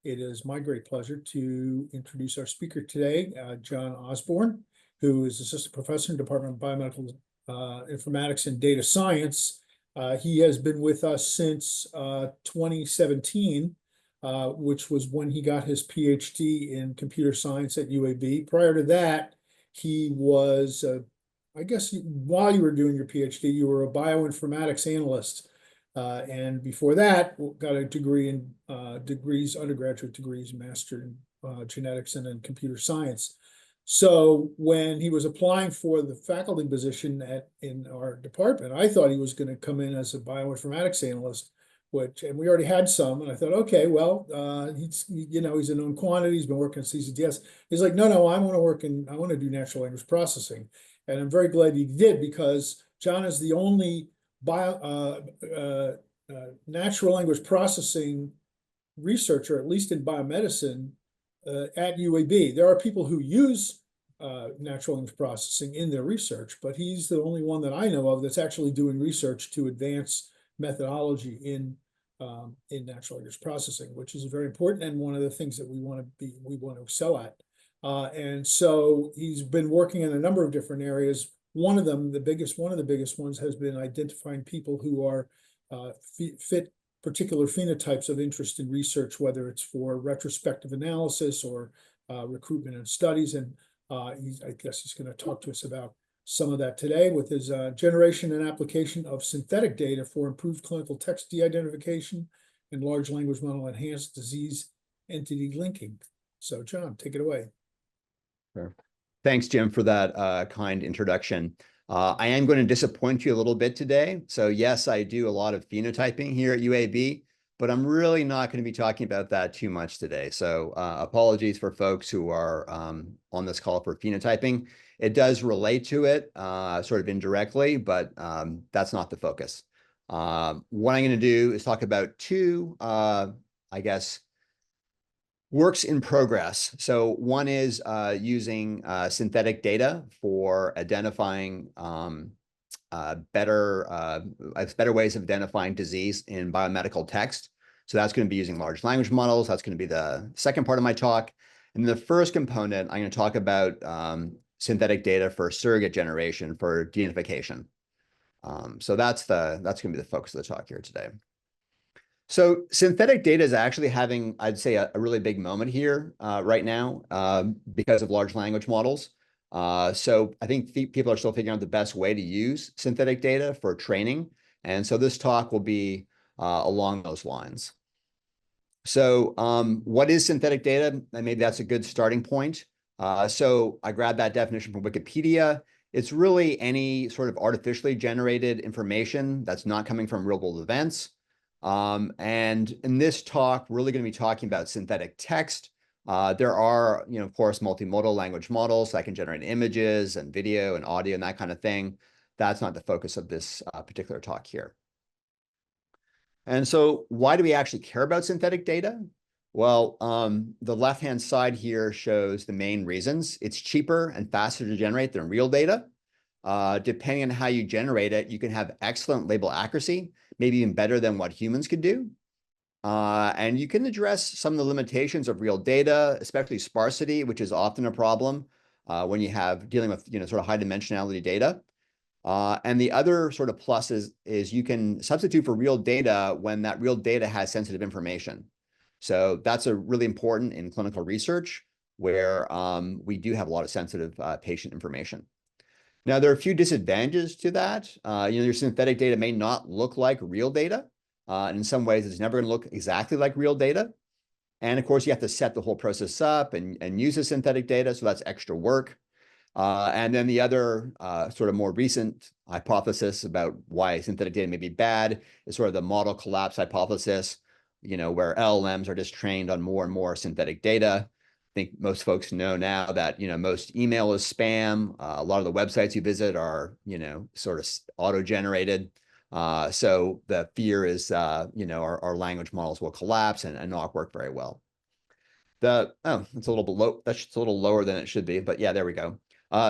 It is my great pleasure to introduce our speaker today, John Osborne, who is Assistant Professor in the Department of Biomedical Informatics and Data Science. He has been with us since 2017, which was when he got his PhD in computer science at UAB. Prior to that, he was, I guess while you were doing your PhD, you were a bioinformatics analyst. And before that, got a degree in undergraduate degrees, master in genetics and in computer science. So when he was applying for the faculty position in our department, I thought he was going to come in as a bioinformatics analyst, and we already had some. And I thought, okay, well, he's a known quantity. He's been working at CCDS. He's like, no, I want to do natural language processing. And I'm very glad he did, because John is the only natural language processing researcher, at least in biomedicine, at UAB. There are people who use natural language processing in their research, but he's the only one that I know of that's actually doing research to advance methodology in natural language processing, which is very important and one of the things that we want to excel at. And so he's been working in a number of different areas. One of the biggest ones has been identifying people who are fit particular phenotypes of interest in research, whether it's for retrospective analysis or recruitment and studies. And I guess he's going to talk to us about some of that today with his generation and application of synthetic data for improved clinical text de-identification and large language model enhanced disease entity linking. So John, take it away. Sure. Thanks, Jim, for that kind introduction. I am going to disappoint you a little bit today. So yes, I do a lot of phenotyping here at UAB, but I'm really not going to be talking about that too much today. So apologies for folks who are on this call for phenotyping. It does relate to it sort of indirectly, but that's not the focus. What I'm going to do is talk about two, I guess, works in progress. So one is using synthetic data for identifying better ways of identifying disease in biomedical text. So that's going to be using large language models. That's going to be the second part of my talk. And the first component, I'm going to talk about synthetic data for surrogate generation for de-identification. So that's going to be the focus of the talk here today. So synthetic data is actually having, I'd say, a really big moment here right now because of large language models. So I think people are still figuring out the best way to use synthetic data for training. And so this talk will be along those lines. So what is synthetic data? And maybe that's a good starting point. So I grabbed that definition from Wikipedia. It's really any sort of artificially generated information that's not coming from real world events. And in this talk, we're really going to be talking about synthetic text. There are, of course, multimodal language models that can generate images and video and audio and that kind of thing. That's not the focus of this particular talk here. And so why do we actually care about synthetic data? Well, the left-hand side here shows the main reasons. It's cheaper and faster to generate than real data. Depending on how you generate it, you can have excellent label accuracy, maybe even better than what humans could do. And you can address some of the limitations of real data, especially sparsity, which is often a problem when you have dealing with sort of high dimensionality data. And the other sort of plus is you can substitute for real data when that real data has sensitive information. So that's really important in clinical research where we do have a lot of sensitive patient information. Now, there are a few disadvantages to that. Your synthetic data may not look like real data. And in some ways, it's never going to look exactly like real data. And of course, you have to set the whole process up and use the synthetic data. So that's extra work. And then the other sort of more recent hypothesis about why synthetic data may be bad is sort of the model collapse hypothesis, where LLMs are just trained on more and more synthetic data. I think most folks know now that, most email is spam. A lot of the websites you visit are, sort of auto-generated. So the fear is, our language models will collapse and not work very well. It's a little bit low. That's just a little lower than it should be, but yeah, there we go.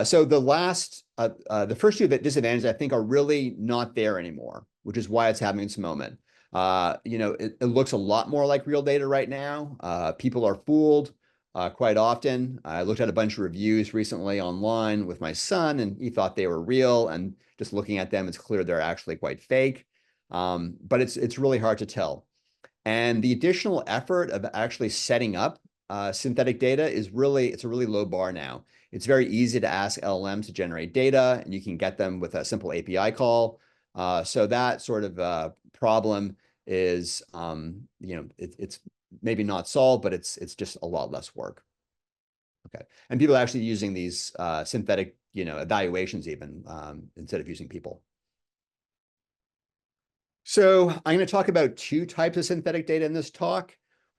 So the first two disadvantages I think are really not there anymore, which is why it's having this moment. It looks a lot more like real data right now. People are fooled quite often. I looked at a bunch of reviews recently online with my son, and he thought they were real. And just looking at them, it's clear they're actually quite fake. But it's really hard to tell. And the additional effort of actually setting up synthetic data it's a really low bar now. It's very easy to ask LLM to generate data, and you can get them with a simple API call. So that sort of problem is, it's maybe not solved, but it's just a lot less work. Okay, and people are actually using these synthetic, evaluations even instead of using people. So I'm going to talk about two types of synthetic data in this talk.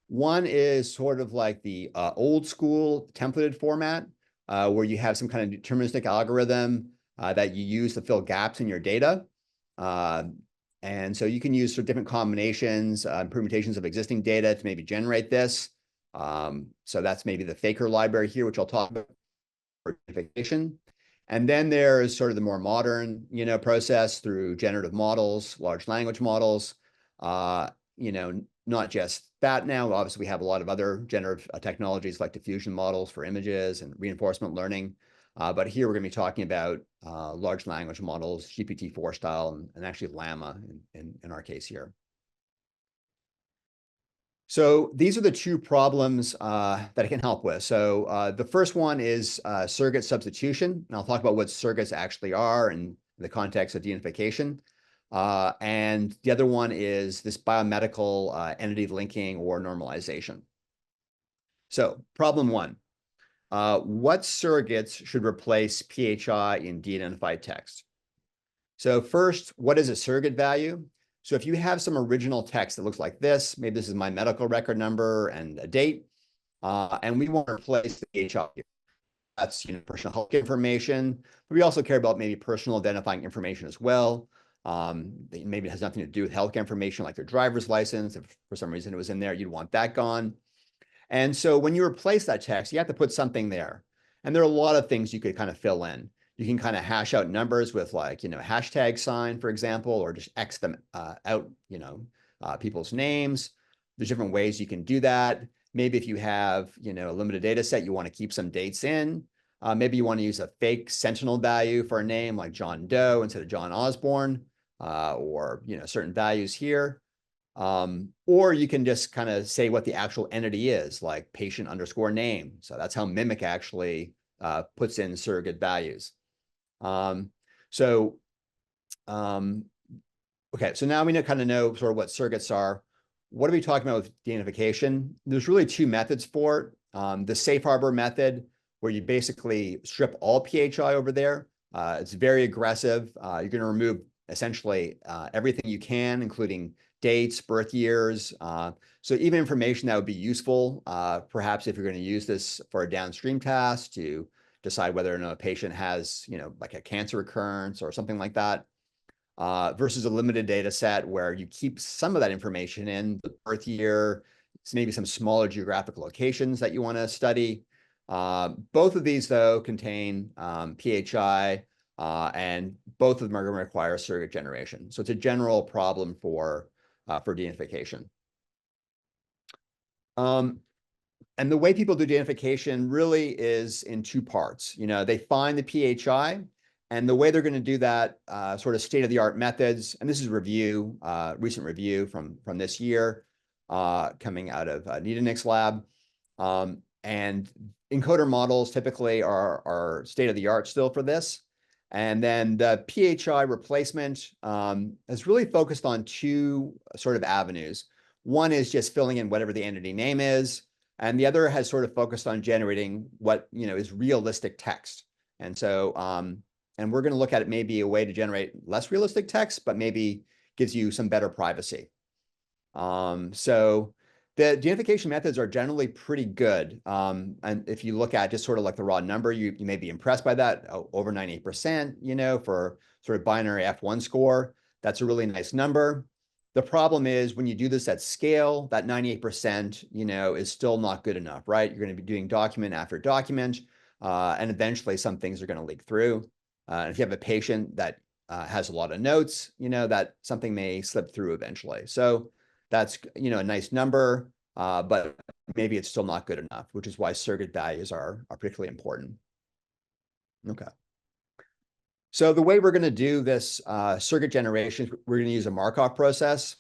One is sort of like the old school templated format, where you have some kind of deterministic algorithm that you use to fill gaps in your data. And so you can use sort of different combinations and permutations of existing data to maybe generate this. So that's maybe the Faker library here, which I'll talk about for identification. And then there's sort of the more modern, process through generative models, large language models. Not just that now. Obviously, we have a lot of other generative technologies like diffusion models for images and reinforcement learning. But here we're going to be talking about large language models, GPT-4 style, and actually Llama in our case here. So these are the two problems that I can help with. So the first one is surrogate substitution. And I'll talk about what surrogates actually are in the context of deidentification. And the other one is this biomedical entity linking or normalization. So problem one, what surrogates should replace PHI in de-identified text? So first, what is a surrogate value? So if you have some original text that looks like this, maybe this is my medical record number and a date, and we want to replace the PHI. That's personal health information, but we also care about maybe personal identifying information as well. Maybe it has nothing to do with healthcare information like their driver's license. If for some reason it was in there, you'd want that gone. And so when you replace that text, you have to put something there. And there are a lot of things you could kind of fill in. You can kind of hash out numbers with like, hashtag sign, for example, or just X them out, people's names. There's different ways you can do that. Maybe if you have, a limited data set, you want to keep some dates in. Maybe you want to use a fake sentinel value for a name like John Doe instead of John Osborne, or, certain values here. Or you can just kind of say what the actual entity is, like patient underscore name. So that's how Mimic actually puts in surrogate values. Okay, so now we kind of know sort of what surrogates are. What are we talking about with de-identification? There's really two methods for it. The safe harbor method, where you basically strip all PHI over there. It's very aggressive. You're going to remove essentially everything you can, including dates, birth years. So even information that would be useful, perhaps if you're going to use this for a downstream task to decide whether or not a patient has, like a cancer recurrence or something like that, versus a limited data set where you keep some of that information in, the birth year, maybe some smaller geographic locations that you want to study. Both of these, though, contain PHI, and both of them are going to require surrogate generation. So it's a general problem for de-identification. And the way people do de-identification really is in two parts. They find the PHI, and the way they're going to do that, sort of state-of-the-art methods, and this is recent review from this year, coming out of Niedenick's lab. And encoder models typically are state-of-the-art still for this. And then the PHI replacement is really focused on two sort of avenues. One is just filling in whatever the entity name is, and the other has sort of focused on generating what is realistic text. And so, and we're going to look at it maybe a way to generate less realistic text, but maybe gives you some better privacy. So the de-identification methods are generally pretty good. And if you look at just sort of like the raw number, you may be impressed by that, over 98%, for sort of binary F1 score. That's a really nice number. The problem is when you do this at scale, that 98%, is still not good enough, right? You're going to be doing document after document, and eventually some things are going to leak through. And if you have a patient that has a lot of notes, that something may slip through eventually. So that's, a nice number, but maybe it's still not good enough, which is why surrogate values are particularly important. Okay. So the way we're going to do this surrogate generation, we're going to use a Markov process.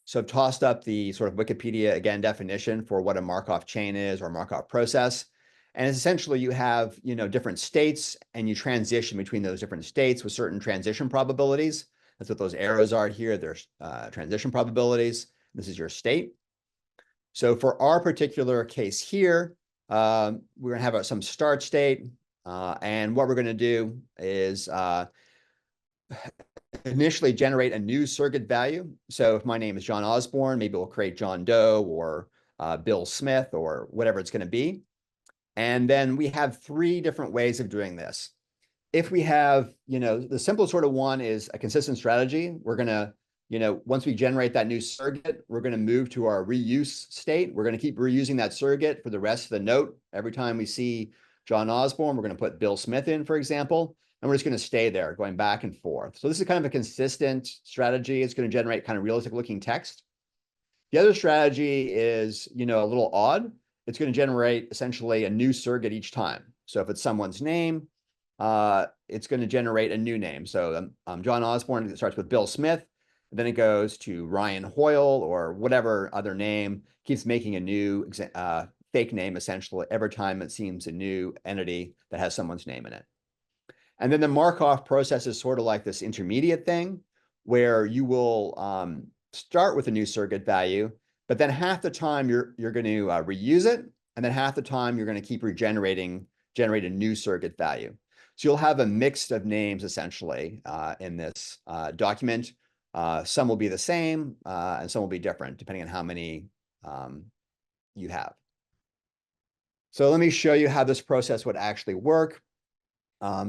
So I've tossed up the sort of Wikipedia, again, definition for what a Markov chain is or Markov process. And it's essentially you have, different states and you transition between those different states with certain transition probabilities. That's what those arrows are here. There's transition probabilities. This is your state. So for our particular case here, we're going to have some start state. And what we're going to do is initially generate a new surrogate value. So if my name is John Osborne, maybe we'll create John Doe or Bill Smith or whatever it's going to be. And then we have 3 different ways of doing this. If we have, the simple sort of one is a consistent strategy. We're going to, once we generate that new surrogate, we're going to move to our reuse state. We're going to keep reusing that surrogate for the rest of the note. Every time we see John Osborne, we're going to put Bill Smith in, for example, and we're just going to stay there going back and forth. So this is kind of a consistent strategy. It's going to generate kind of realistic looking text. The other strategy is, a little odd. It's going to generate essentially a new surrogate each time. So if it's someone's name, it's going to generate a new name. So John Osborne, it starts with Bill Smith, and then it goes to Ryan Hoyle or whatever other name, keeps making a new fake name essentially every time it seems a new entity that has someone's name in it. And then the Markov process is sort of like this intermediate thing where you will start with a new surrogate value, but then half the time you're going to reuse it, and then half the time you're going to keep generate a new surrogate value. So you'll have a mix of names essentially in this document. Some will be the same and some will be different depending on how many you have. So let me show you how this process would actually work.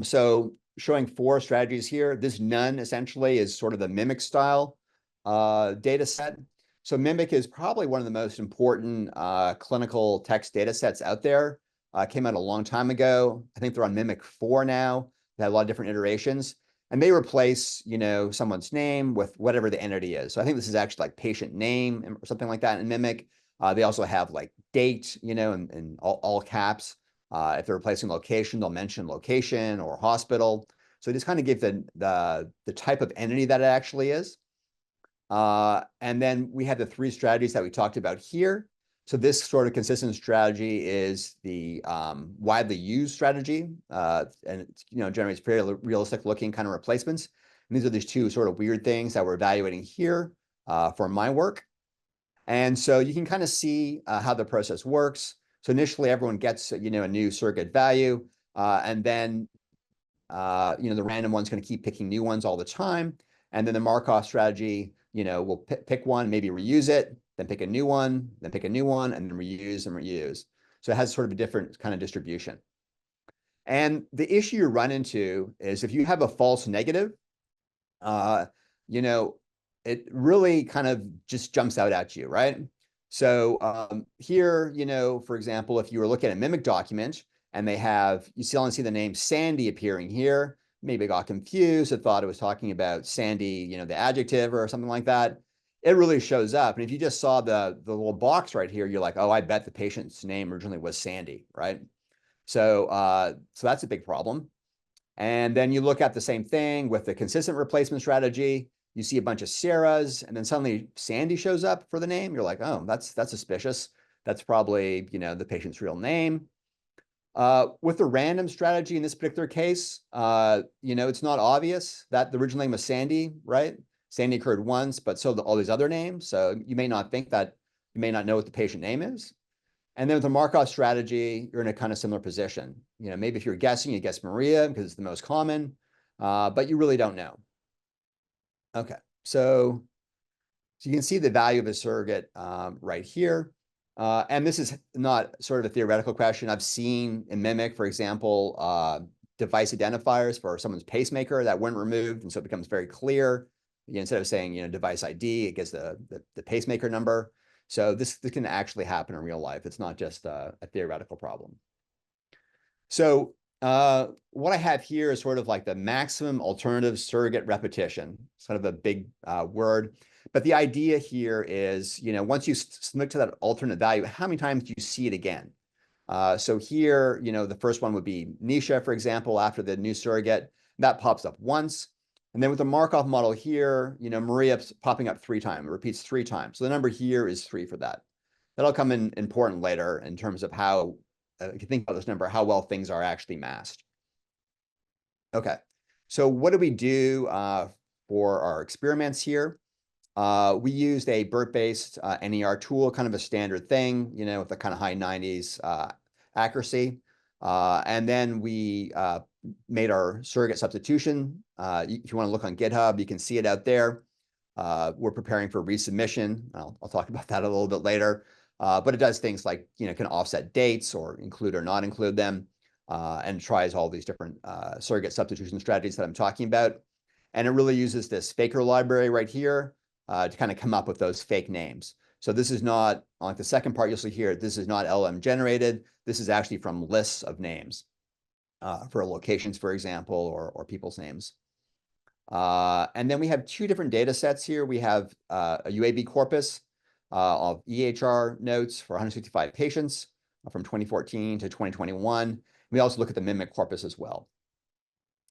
So showing 4 strategies here. This none essentially is sort of the mimic style data set. So mimic is probably one of the most important clinical text data sets out there. Came out a long time ago. I think they're on Mimic 4 now. They have a lot of different iterations. And they replace, someone's name with whatever the entity is. So I think this is actually like patient name or something like that in Mimic. They also have like date, in all caps. If they're replacing location, they'll mention location or hospital. So just kind of give the type of entity that it actually is. And then we have the 3 strategies that we talked about here. So this sort of consistent strategy is the widely used strategy, and it generates pretty realistic looking kind of replacements. And these are these 2 sort of weird things that we're evaluating here for my work. And so you can kind of see how the process works. So initially everyone gets a new surrogate value, and then the random one's going to keep picking new ones all the time. And then the Markov strategy, we'll pick one, maybe reuse it, then pick a new one, then pick a new one, and then reuse and reuse. So it has sort of a different kind of distribution. And the issue you run into is if you have a false negative, it really kind of just jumps out at you, right? So here, for example, if you were looking at a mimic document and you still see the name Sandy appearing here, maybe got confused, I thought it was talking about Sandy, the adjective or something like that. It really shows up. And if you just saw the little box right here, you're like, oh, I bet the patient's name originally was Sandy, right? So that's a big problem. And then you look at the same thing with the consistent replacement strategy. You see a bunch of Sarahs, and then suddenly Sandy shows up for the name. You're like, oh, that's suspicious. That's probably, the patient's real name. With the random strategy in this particular case, it's not obvious that the original name was Sandy, right? Sandy occurred once, but so all these other names. So you may not know what the patient name is. And then with the Markov strategy, you're in a kind of similar position. Maybe if you're guessing, you guess Maria because it's the most common, but you really don't know. Okay, so you can see the value of a surrogate right here. And this is not sort of a theoretical question. I've seen in Mimic, for example, device identifiers for someone's pacemaker that weren't removed. And so it becomes very clear. Instead of saying, device ID, it gets the pacemaker number. So this can actually happen in real life. It's not just a theoretical problem. So what I have here is sort of like the maximum alternative surrogate repetition, sort of a big word. But the idea here is, once you submit to that alternate value, how many times do you see it again? So here, the first one would be Nisha, for example, after the new surrogate, that pops up once. And then with the Markov model here, Maria's popping up 3 times, it repeats 3 times. So the number here is 3 for that. That'll come in important later in terms of how, if you think about this number, how well things are actually masked. Okay, so what do we do for our experiments here? We used a BERT-based NER tool, kind of a standard thing, with the kind of high 90s accuracy. And then we made our surrogate substitution. If you want to look on GitHub, you can see it out there. We're preparing for resubmission. I'll talk about that a little bit later. But it does things like, can offset dates or include or not include them, and tries all these different surrogate substitution strategies that I'm talking about. And it really uses this faker library right here to kind of come up with those fake names. So this is not, like the second part you'll see here, this is not LLM generated. This is actually from lists of names for locations, for example, or people's names. And then we have 2 different data sets here. We have a UAB corpus of EHR notes for 165 patients from 2014 to 2021. We also look at the mimic corpus as well.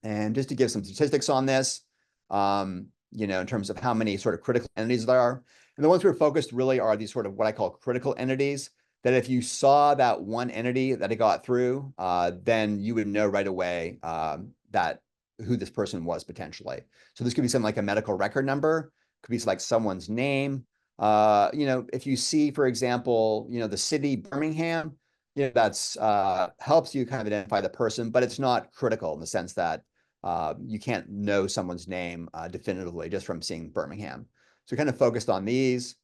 And just to give some statistics on this, in terms of how many sort of critical entities there are. And the ones we're focused really are these sort of what I call critical entities, that if you saw that one entity that it got through, then you would know right away that who this person was potentially. So this could be something like a medical record number, could be like someone's name. If you see, for example, the city Birmingham, that's helps you kind of identify the person, but it's not critical in the sense that you can't know someone's name definitively just from seeing Birmingham. So we kind of focused on these.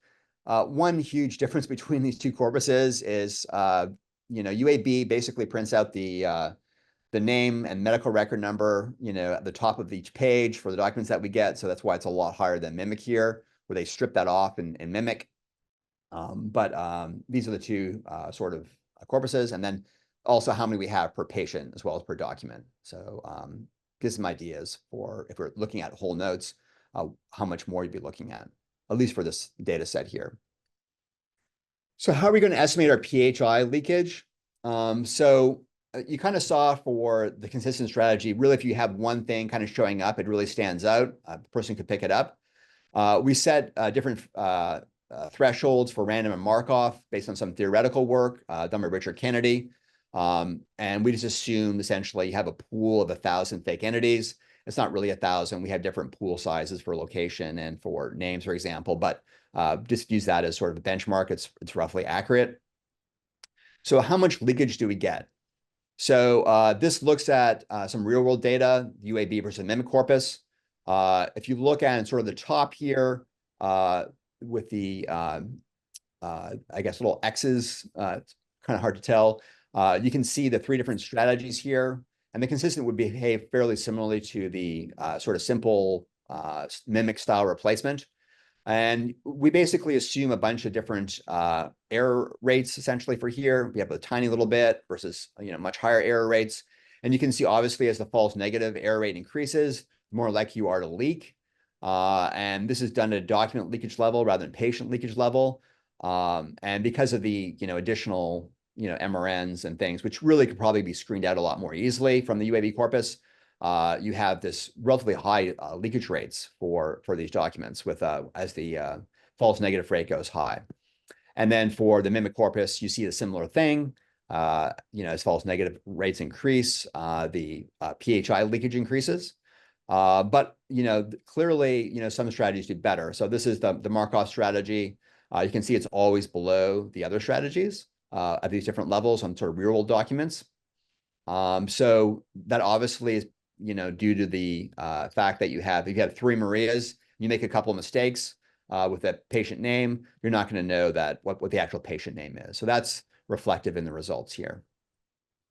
One huge difference between these 2 corpuses is, UAB basically prints out the name and medical record number, at the top of each page for the documents that we get. So that's why it's a lot higher than Mimic here, where they strip that off in Mimic. But these are the 2 sort of corpuses, and then also how many we have per patient as well as per document. So gives some ideas for if we're looking at whole notes, how much more you'd be looking at least for this data set here. So how are we going to estimate our PHI leakage? So you kind of saw for the consistent strategy, really, if you have one thing kind of showing up, it really stands out. The person could pick it up. We set different thresholds for random and Markov based on some theoretical work done by Richard Kennedy. And we just assumed essentially you have a pool of 1,000 fake entities. It's not really 1,000. We have different pool sizes for location and for names, for example, but just use that as sort of a benchmark. It's roughly accurate. So how much leakage do we get? So this looks at some real world data, UAB versus mimic corpus. If you look at sort of the top here with the, I guess, little X's, it's kind of hard to tell. You can see the 3 different strategies here, and the consistent would behave fairly similarly to the sort of simple mimic style replacement. And we basically assume a bunch of different error rates essentially for here. We have a tiny little bit versus much higher error rates. And you can see obviously as the false negative error rate increases, the more likely you are to leak. And this is done at a document leakage level rather than patient leakage level. And because of the additional MRNs and things, which really could probably be screened out a lot more easily from the UAB corpus, you have this relatively high leakage rates for these documents with as the false negative rate goes high. And then for the mimic corpus, you see a similar thing. As false negative rates increase, the PHI leakage increases. But clearly, some strategies do better. So this is the Markov strategy. You can see it's always below the other strategies at these different levels on sort of real world documents. So that obviously is due to the fact that if you have 3 Marias, you make a couple of mistakes with a patient name, you're not going to know that what the actual patient name is. So that's reflective in the results here.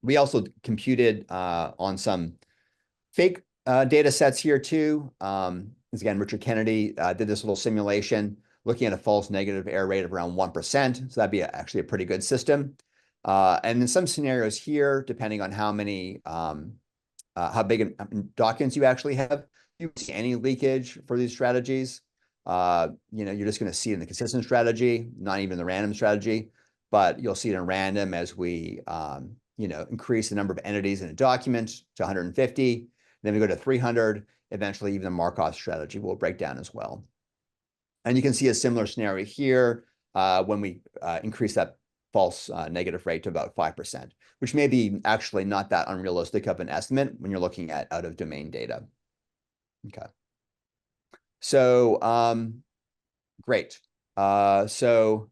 We also computed on some fake data sets here too. Again, Richard Kennedy did this little simulation looking at a false negative error rate of around 1%. So that'd be actually a pretty good system. And in some scenarios here, depending on how many, how big documents you actually have, you can see any leakage for these strategies. You're just going to see it in the consistent strategy, not even the random strategy, but you'll see it in random as we, increase the number of entities in a document to 150. Then we go to 300. Eventually, even the Markov strategy will break down as well. And you can see a similar scenario here when we increase that false negative rate to about 5%, which may be actually not that unrealistic of an estimate when you're looking at out-of-domain data. Okay. So great. So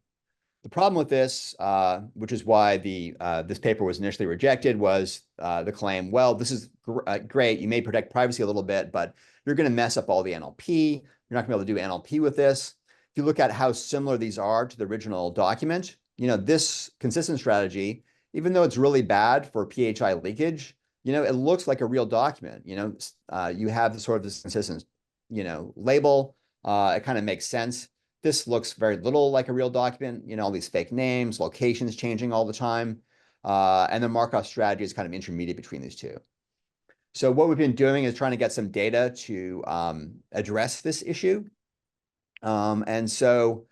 the problem with this, which is why this paper was initially rejected, was the claim, well, this is great. You may protect privacy a little bit, but you're going to mess up all the NLP. You're not going to be able to do NLP with this. If you look at how similar these are to the original document, this consistent strategy, even though it's really bad for PHI leakage, it looks like a real document. You have this consistent, label. It kind of makes sense. This looks very little like a real document, all these fake names, locations changing all the time. And the Markov strategy is kind of intermediate between these two. So what we've been doing is trying to get some data to address this issue. And so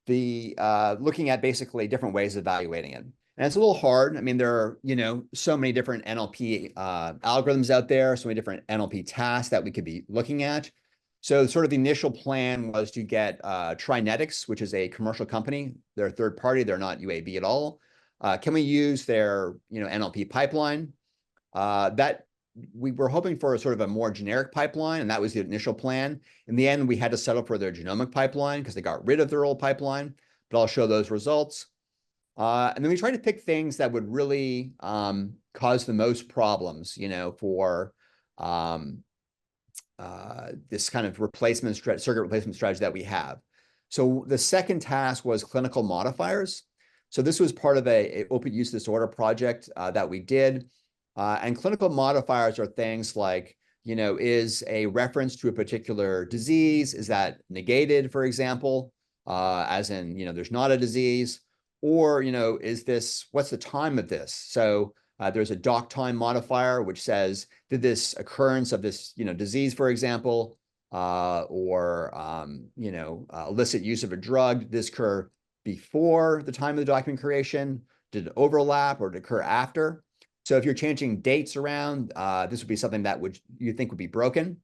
looking at basically different ways of evaluating it. And it's a little hard. I mean, there are, so many different NLP algorithms out there, so many different NLP tasks that we could be looking at. So sort of the initial plan was to get Trinetics, which is a commercial company. They're a third party. They're not UAB at all. Can we use their, NLP pipeline? That we were hoping for sort of a more generic pipeline, and that was the initial plan. In the end, we had to settle for their genomic pipeline because they got rid of their old pipeline, but I'll show those results. And then we tried to pick things that would really cause the most problems, for this kind of circuit replacement strategy that we have. So the second task was clinical modifiers. So this was part of a opiate use disorder project that we did. And clinical modifiers are things like, is a reference to a particular disease, is that negated, for example, as in, there's not a disease, or, what's the time of this? So there's a doc time modifier, which says, did this occurrence of this, disease, for example, or, illicit use of a drug, did this occur before the time of the document creation? Did it overlap or did it occur after? So if you're changing dates around, this would be something that you think would be broken.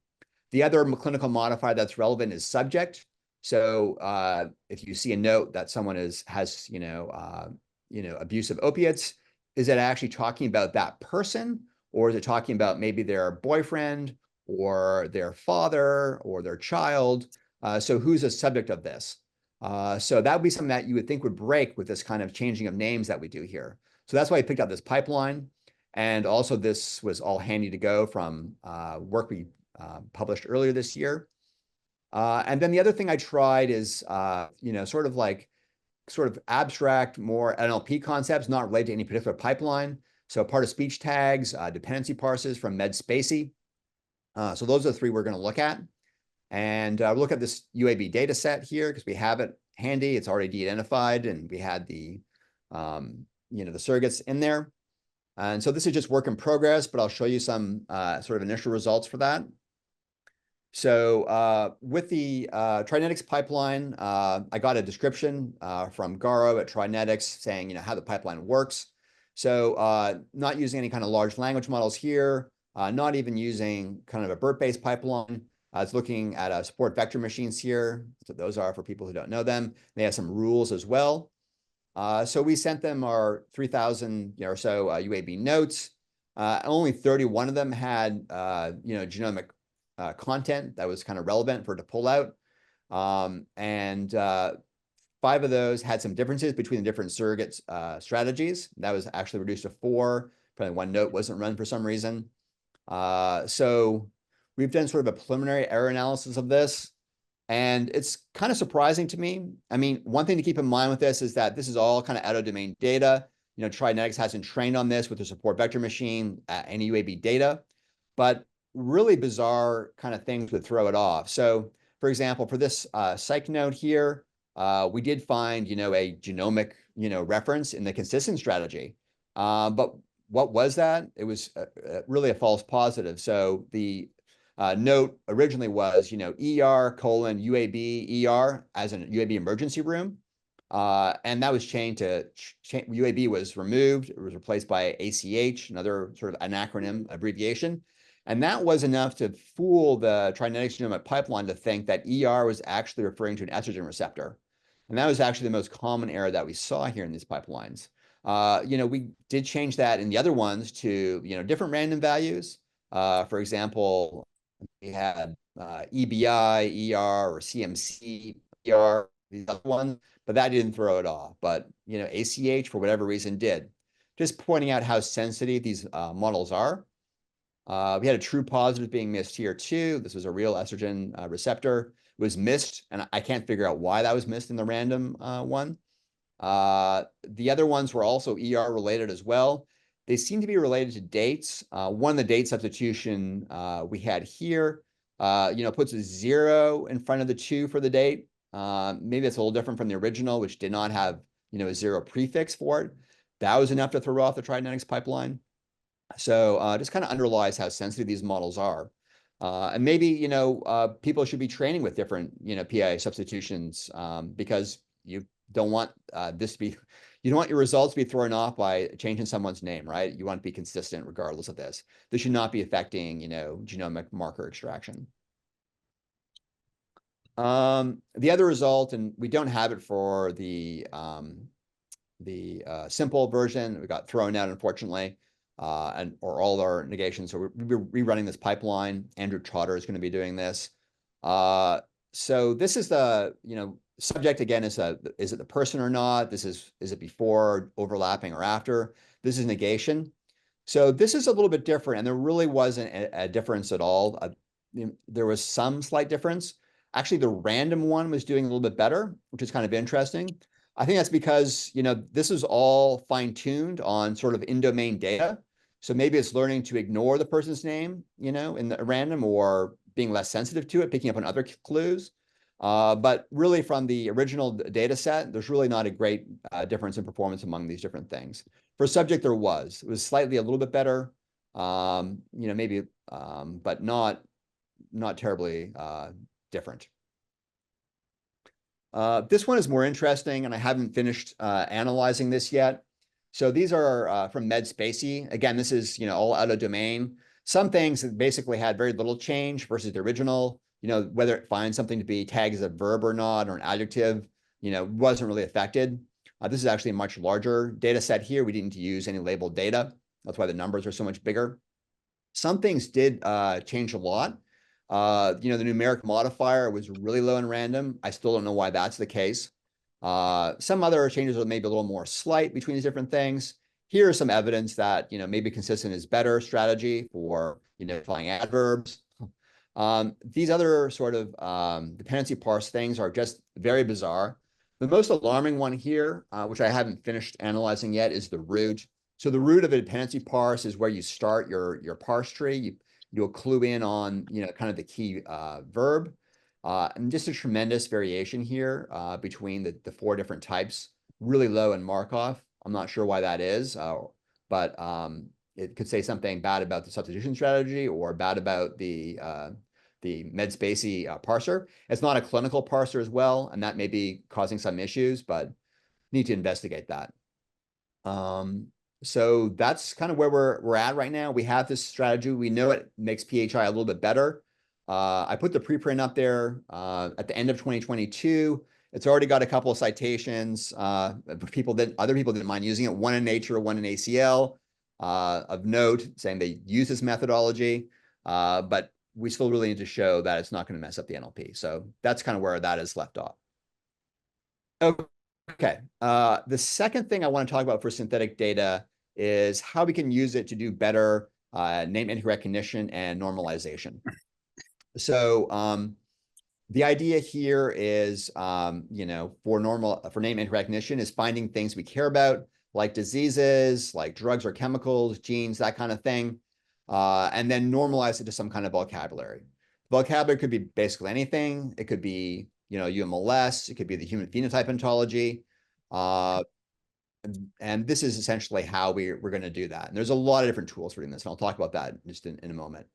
The other clinical modifier that's relevant is subject. So if you see a note that someone has abuse of opiates, is it actually talking about that person, or is it talking about maybe their boyfriend or their father or their child? So who's the subject of this? So that would be something that you would think would break with this kind of changing of names that we do here. So that's why I picked up this pipeline. And also this was all handy to go from work we published earlier this year. And then the other thing I tried is, sort of abstract, more NLP concepts, not related to any particular pipeline. So part of speech tags, dependency parsers from MedSpacey. So those are the three we're going to look at. And look at this UAB data set here because we have it handy. It's already de-identified, and we had the surrogates in there. And so this is just work in progress, but I'll show you some sort of initial results for that. So with the Trinetics pipeline, I got a description from Garo at Trinetics saying, how the pipeline works. So not using any kind of large language models here, not even using kind of a BERT-based pipeline. It's looking at support vector machines here. So those are for people who don't know them. They have some rules as well. So we sent them our 3,000 or so UAB notes. Only 31 of them had genomic content that was kind of relevant for it to pull out. And 5 of those had some differences between the different surrogate strategies. That was actually reduced to 4. Probably 1 note wasn't run for some reason. So we've done sort of a preliminary error analysis of this. And it's kind of surprising to me. I mean, one thing to keep in mind with this is that this is all kind of out-of-domain data. Trinetics hasn't trained on this with the support vector machine, any UAB data, but really bizarre kind of things would throw it off. So, for example, for this psych note here, we did find, a genomic, reference in the consistent strategy. But what was that? It was really a false positive. So the note originally was, ER:UAB ER as an UAB emergency room. And that was changed to UAB was removed. It was replaced by ACH, another sort of an acronym abbreviation. And that was enough to fool the trinetics genomic pipeline to think that ER was actually referring to an estrogen receptor. And that was actually the most common error that we saw here in these pipelines. We did change that in the other ones to, different random values. For example, we had EBI, ER, or CMC, ER, these other ones, but that didn't throw it off. But, ACH, for whatever reason, did. Just pointing out how sensitive these models are. We had a true positive being missed here too. This was a real estrogen receptor. It was missed, and I can't figure out why that was missed in the random one. The other ones were also ER related as well. They seem to be related to dates. One of the date substitution we had here, puts a 0 in front of the 2 for the date. Maybe it's a little different from the original, which did not have, a 0 prefix for it. That was enough to throw off the trinetics pipeline. So just kind of underlies how sensitive these models are. And maybe, people should be training with different, PI substitutions because you don't want this to be, you don't want your results to be thrown off by changing someone's name, right? You want to be consistent regardless of this. This should not be affecting, genomic marker extraction. The other result, and we don't have it for the simple version, we got thrown out, unfortunately, or all our negations. So we're rerunning this pipeline. Andrew Trotter is going to be doing this. So this is the, subject again is it the person or not? Is it before, overlapping, or after? This is negation. So this is a little bit different, and there really wasn't a difference at all. There was some slight difference. Actually, the random one was doing a little bit better, which is kind of interesting. I think that's because, this is all fine-tuned on sort of in-domain data. So maybe it's learning to ignore the person's name, in the random, or being less sensitive to it, picking up on other clues. But really from the original data set, there's really not a great difference in performance among these different things. For subject, there was. It was slightly a little bit better, maybe, but not terribly different. This one is more interesting, and I haven't finished analyzing this yet. So these are from MedSpacey. Again, this is, all out of domain. Some things that basically had very little change versus the original, whether it finds something to be tagged as a verb or not, or an adjective, wasn't really affected. This is actually a much larger data set here. We didn't use any labeled data. That's why the numbers are so much bigger. Some things did change a lot. The numeric modifier was really low in random. I still don't know why that's the case. Some other changes are maybe a little more slight between these different things. Here's some evidence that, maybe consistent is better strategy for, applying adverbs. These other sort of dependency parse things are just very bizarre. The most alarming one here, which I haven't finished analyzing yet, is the root. So the root of a dependency parse is where you start your parse tree. You'll clue in on, kind of the key verb. And just a tremendous variation here between the 4 different types, really low in Markov. I'm not sure why that is, but it could say something bad about the substitution strategy or bad about the MedSpacey parser. It's not a clinical parser as well, and that may be causing some issues, but need to investigate that. So that's kind of where we're at right now. We have this strategy. We know it makes PHI a little bit better. I put the preprint up there at the end of 2022. It's already got a couple of citations. Other people didn't mind using it. One in Nature, one in ACL. Of note, saying they use this methodology, but we still really need to show that it's not going to mess up the NLP. So that's kind of where that is left off. Okay. The second thing I want to talk about for synthetic data is how we can use it to do better name entity recognition and normalization. So the idea here is, for name entity recognition is finding things we care about, like diseases, like drugs or chemicals, genes, that kind of thing, and then normalize it to some kind of vocabulary. Vocabulary could be basically anything. It could be, UMLS. It could be the human phenotype ontology. and this is essentially how we're going to do that. And there's a lot of different tools for doing this, and I'll talk about that just in a moment.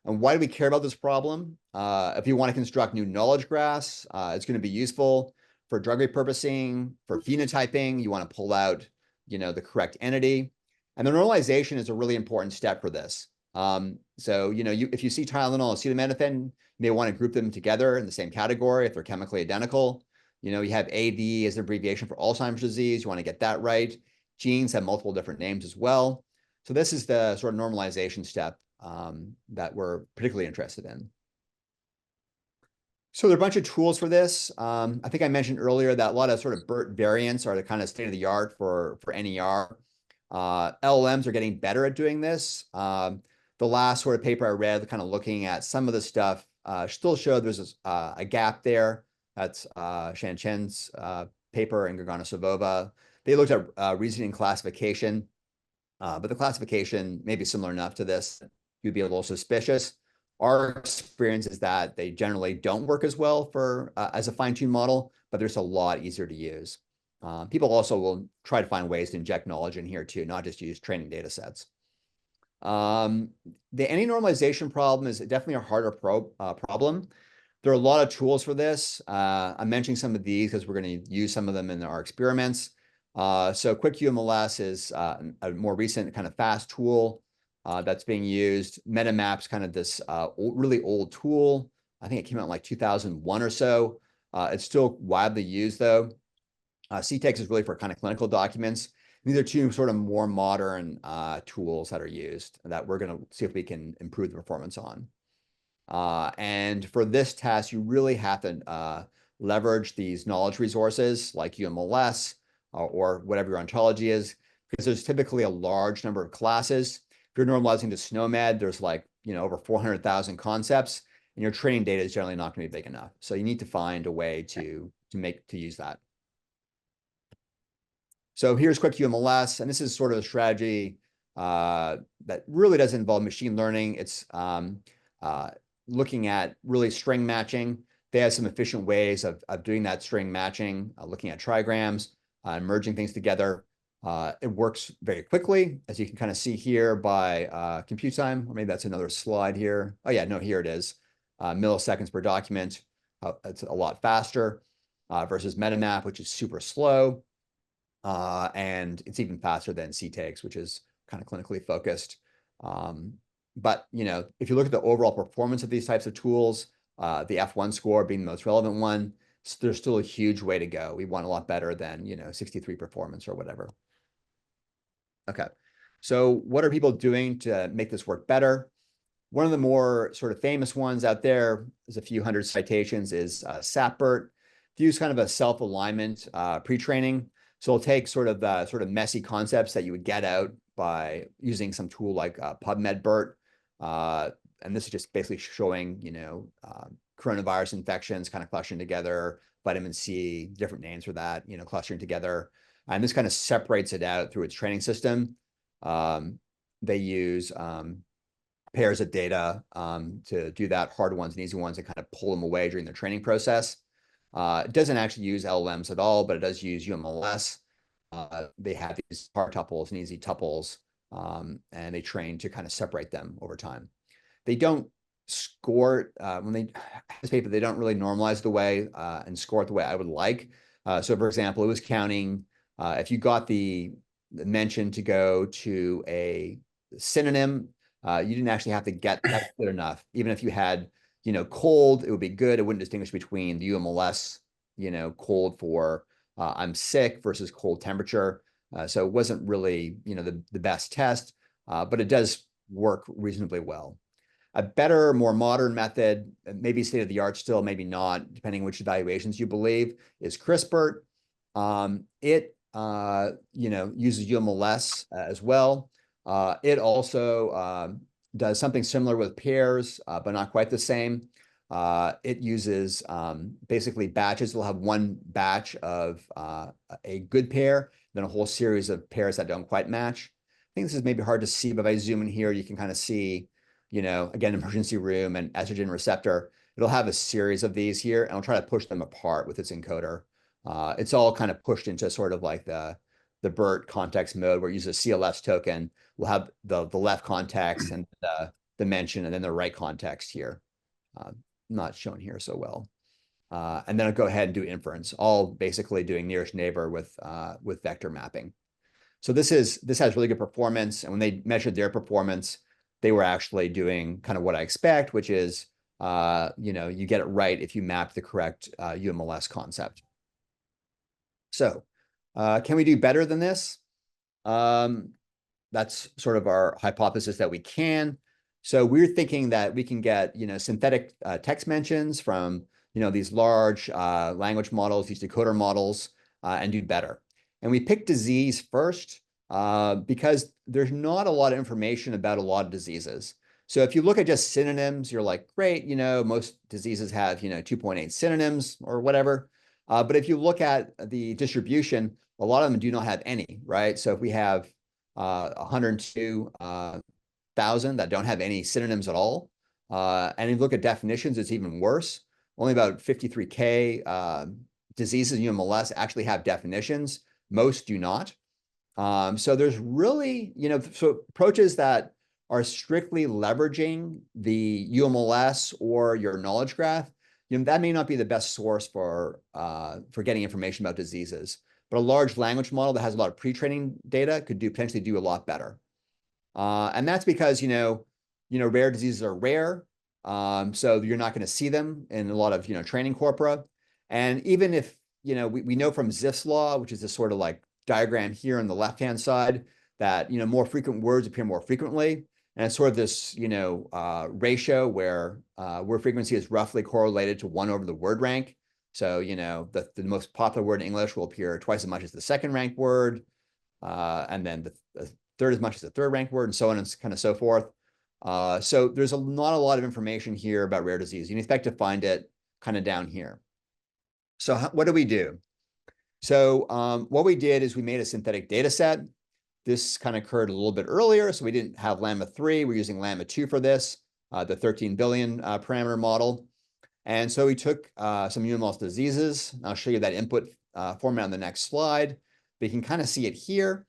And why do we care about this problem? If you want to construct new knowledge graphs, it's going to be useful for drug repurposing, for phenotyping. You want to pull out, the correct entity. And the normalization is a really important step for this. So, if you see Tylenol and acetaminophen, you may want to group them together in the same category if they're chemically identical. You have AD as an abbreviation for Alzheimer's disease. You want to get that right. Genes have multiple different names as well. So this is the sort of normalization step that we're particularly interested in. So there are a bunch of tools for this. I think I mentioned earlier that a lot of sort of BERT variants are the kind of state of the art for NER. LLMs are getting better at doing this. The last sort of paper I read, kind of looking at some of the stuff, still showed there's a gap there. That's Shan Chen's paper and Gargano-Savova. They looked at reasoning classification, but the classification may be similar enough to this. You'd be a little suspicious. Our experience is that they generally don't work as well for as a fine-tuned model, but they're just a lot easier to use. People also will try to find ways to inject knowledge in here too, not just use training data sets. The any normalization problem is definitely a harder problem. There are a lot of tools for this. I'm mentioning some of these because we're going to use some of them in our experiments. So Quick UMLS is a more recent kind of fast tool that's being used. MetaMap's kind of this really old tool. I think it came out in like 2001 or so. It's still widely used though. CTEX is really for kind of clinical documents. These are two sort of more modern tools that are used that we're going to see if we can improve the performance on. And for this test, you really have to leverage these knowledge resources like UMLS or whatever your ontology is, because there's typically a large number of classes. If you're normalizing to SNOMED, there's like, over 400,000 concepts, and your training data is generally not going to be big enough. So you need to find a way to use that. So here's Quick UMLS, and this is sort of a strategy that really doesn't involve machine learning. It's looking at really string matching. They have some efficient ways of doing that string matching, looking at trigrams, merging things together. It works very quickly, as you can kind of see here by compute time, or maybe that's another slide here. Oh yeah, no, here it is. Milliseconds per document. It's a lot faster versus MetaMap, which is super slow. And it's even faster than CTEX, which is kind of clinically focused. But, if you look at the overall performance of these types of tools, the F1 score being the most relevant one, there's still a huge way to go. We want a lot better than, 63 performance or whatever. Okay. So what are people doing to make this work better? One of the more sort of famous ones out there, there's a few hundred citations, is SAPBERT. They use kind of a self-alignment pre-training. So it'll take sort of the messy concepts that you would get out by using some tool like PubMedBERT. And this is just basically showing, coronavirus infections kind of clustering together, vitamin C, different names for that, clustering together. And this kind of separates it out through its training system. They use pairs of data to do that, hard ones and easy ones, and kind of pull them away during the training process. It doesn't actually use LLMs at all, but it does use UMLS. They have these hard tuples and easy tuples, and they train to kind of separate them over time. They don't score when they this paper. They don't really normalize the way and score it the way I would like. So, for example, it was counting if you got the mention to go to a synonym, you didn't actually have to get that good enough. Even if you had cold, it would be good. It wouldn't distinguish between the UMLS, cold for I'm sick versus cold temperature. So it wasn't really, the best test, but it does work reasonably well. A better, more modern method, maybe state of the art still, maybe not, depending which evaluations you believe, is CRISPR. It, uses UMLS as well. It also does something similar with pairs, but not quite the same. It uses basically batches. It'll have one batch of a good pair, then a whole series of pairs that don't quite match. I think this is maybe hard to see, but if I zoom in here, you can kind of see, again, emergency room and estrogen receptor. It'll have a series of these here, and I'll try to push them apart with its encoder. It's all kind of pushed into sort of like the the BERT context mode where it uses a CLS token. We'll have the left context and the dimension and then the right context here. Not shown here so well. And then I'll go ahead and do inference, all basically doing nearest neighbor with vector mapping. So this has really good performance. And when they measured their performance, they were actually doing kind of what I expect, which is, you get it right if you map the correct UMLS concept. So can we do better than this? That's sort of our hypothesis that we can. So we're thinking that we can get, synthetic text mentions from, these large language models, these decoder models, and do better. And we picked disease first because there's not a lot of information about a lot of diseases. So if you look at just synonyms, you're like, great, most diseases have, 2.8 synonyms or whatever. But if you look at the distribution, a lot of them do not have any, right? So if we have 102,000 that don't have any synonyms at all, and if you look at definitions, it's even worse. Only about 53K diseases in UMLS actually have definitions. Most do not. So there's really, so approaches that are strictly leveraging the UMLS or your knowledge graph, that may not be the best source for getting information about diseases. But a large language model that has a lot of pre-training data could potentially do a lot better. And that's because, rare diseases are rare. So you're not going to see them in a lot of, training corpora. And even if, we know from Zipf's law, which is this sort of like diagram here on the left-hand side, that, more frequent words appear more frequently. And it's sort of this, ratio where word frequency is roughly correlated to 1 over the word rank. So, the most popular word in English will appear twice as much as the second ranked word, and then the third as much as the third ranked word, and so on and kind of so forth. So there's not a lot of information here about rare disease. You expect to find it kind of down here. So what do we do? So what we did is we made a synthetic data set. This kind of occurred a little bit earlier, so we didn't have Llama 3. We're using Llama 2 for this, the 13 billion parameter model. And so we took some UMLS diseases. I'll show you that input format on the next slide. But you can kind of see it here.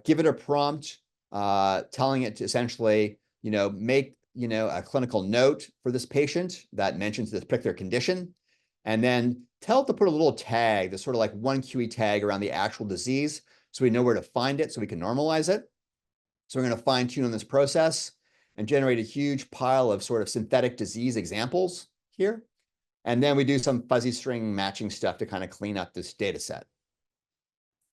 Give it a prompt telling it to essentially, make, a clinical note for this patient that mentions this particular condition. And then tell it to put a little tag, this sort of like 1 QE tag around the actual disease, so we know where to find it so we can normalize it. So we're going to fine tune on this process and generate a huge pile of sort of synthetic disease examples here. And then we do some fuzzy string matching stuff to kind of clean up this data set.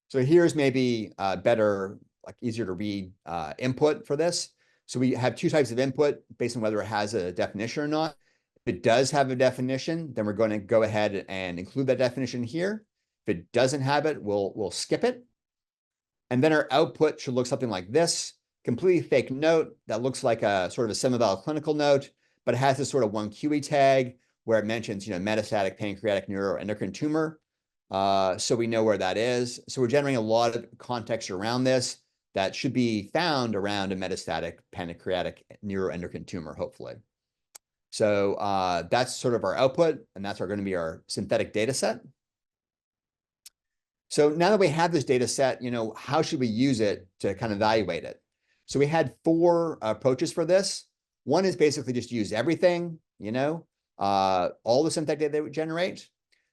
So here's maybe better, like easier to read input for this. So we have 2 types of input based on whether it has a definition or not. If it does have a definition, then we're going to go ahead and include that definition here. If it doesn't have it, we'll skip it. And then our output should look something like this: completely fake note that looks like a sort of a semi-valid clinical note, but it has this sort of 1 QE tag where it mentions, metastatic pancreatic neuroendocrine tumor. So we know where that is. So we're generating a lot of context around this that should be found around a metastatic pancreatic neuroendocrine tumor, hopefully. So that's sort of our output, and that's going to be our synthetic data set. So now that we have this data set, how should we use it to kind of evaluate it? So we had 4 approaches for this. One is basically just use everything, all the synthetic data that we generate.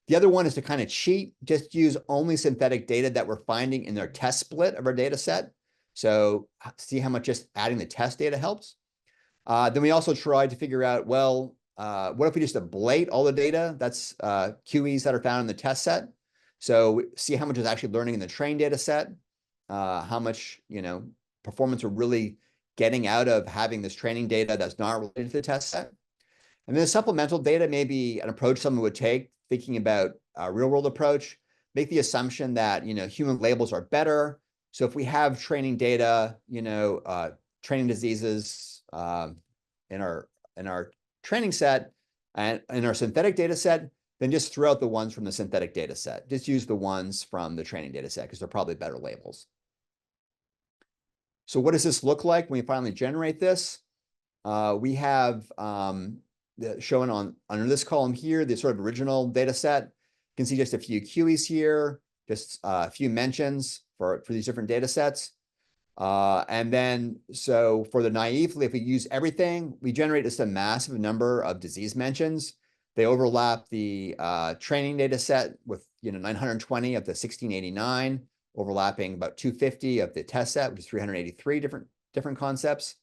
The other one is to kind of cheat, just use only synthetic data that we're finding in our test split of our data set. So see how much just adding the test data helps. Then we also tried to figure out, well, what if we just ablate all the data that's QEs that are found in the test set? So see how much is actually learning in the trained data set, how much, performance we're really getting out of having this training data that's not related to the test set. And then the supplemental data may be an approach someone would take, thinking about a real world approach, make the assumption that, human labels are better. So if we have training data, training diseases in our training set and in our synthetic data set, then just throw out the ones from the synthetic data set. Just use the ones from the training data set because they're probably better labels. So what does this look like when we finally generate this? We have shown under this column here, the sort of original data set. You can see just a few QEs here. just a few mentions for these different data sets. And then, so for the naively, if we use everything, we generate just a massive number of disease mentions. They overlap the training data set with 920 of the 1689, overlapping about 250 of the test set, which is 383 different concepts.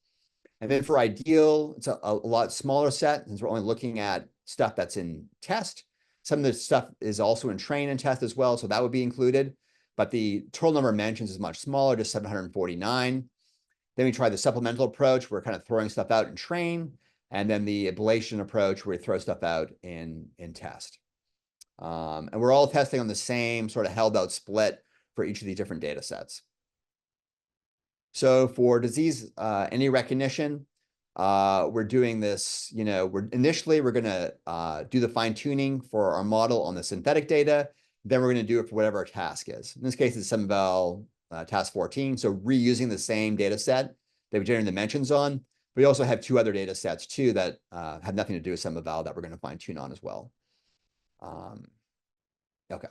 And then for ideal, it's a lot smaller set, since we're only looking at stuff that's in test. Some of the stuff is also in train and test as well, so that would be included. But the total number of mentions is much smaller, just 749. Then we try the supplemental approach, we're kind of throwing stuff out in train, and then the ablation approach, where we throw stuff out in test. And we're all testing on the same sort of held out split for each of these different data sets. So for disease any recognition, we're doing this, we're going to do the fine tuning for our model on the synthetic data. Then we're going to do it for whatever our task is. In this case, it's SumVal task 14. So reusing the same data set that we generated dimensions on. We also have two other data sets too that have nothing to do with SumVal that we're going to fine tune on as well. Okay.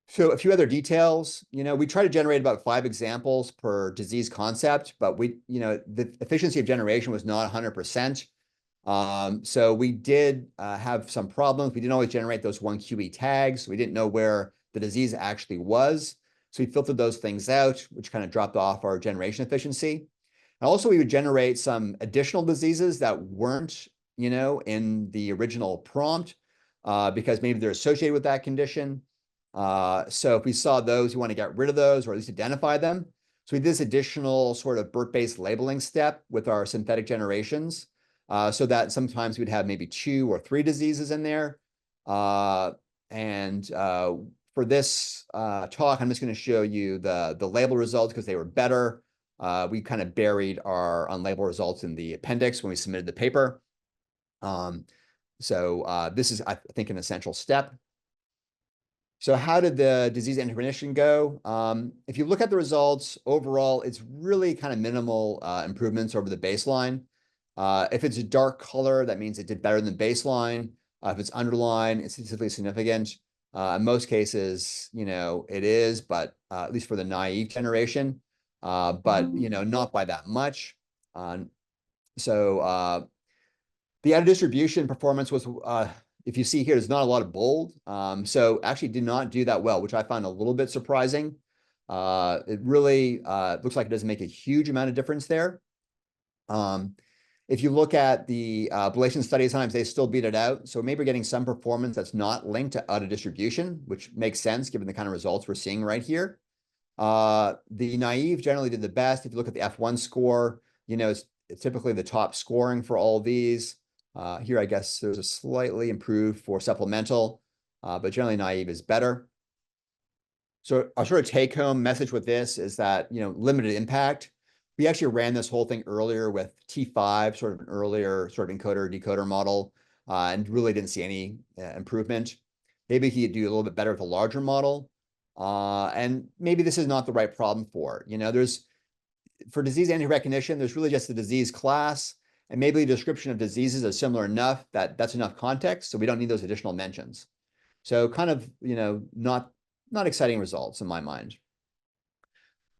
So a few other details, we try to generate about 5 examples per disease concept, but the efficiency of generation was not 100%. So we did have some problems. We didn't always generate those 1QE tags. We didn't know where the disease actually was. So we filtered those things out, which kind of dropped off our generation efficiency. And also we would generate some additional diseases that weren't, in the original prompt because maybe they're associated with that condition. So if we saw those, we want to get rid of those or at least identify them. So we did this additional sort of BERT-based labeling step with our synthetic generations, so that sometimes we'd have maybe 2 or 3 diseases in there. For this talk, I'm just going to show you the label results because they were better. We kind of buried our unlabeled results in the appendix when we submitted the paper. This is, I think, an essential step. So how did the disease intervention go? If you look at the results overall, it's really kind of minimal improvements over the baseline. If it's a dark color, that means it did better than baseline. If it's underlined, it's statistically significant. In most cases, it is, but at least for the naive generation, but not by that much. The added distribution performance was if you see here, there's not a lot of bold. So actually did not do that well, which I found a little bit surprising. It really looks like it doesn't make a huge amount of difference there. If you look at the ablation studies, sometimes they still beat it out. So maybe we're getting some performance that's not linked to out of distribution, which makes sense given the kind of results we're seeing right here. The naive generally did the best. If you look at the F1 score, it's typically the top scoring for all of these. Here, I guess there's a slightly improved for supplemental, but generally naive is better. So our sort of take-home message with this is that, limited impact. We actually ran this whole thing earlier with T5, sort of an earlier sort of encoder-decoder model, and really didn't see any improvement. Maybe he'd do a little bit better with a larger model. And maybe this is not the right problem for it. For disease anti-recognition, there's really just the disease class. And maybe the description of diseases is similar enough that that's enough context, so we don't need those additional mentions. So kind of, not exciting results in my mind.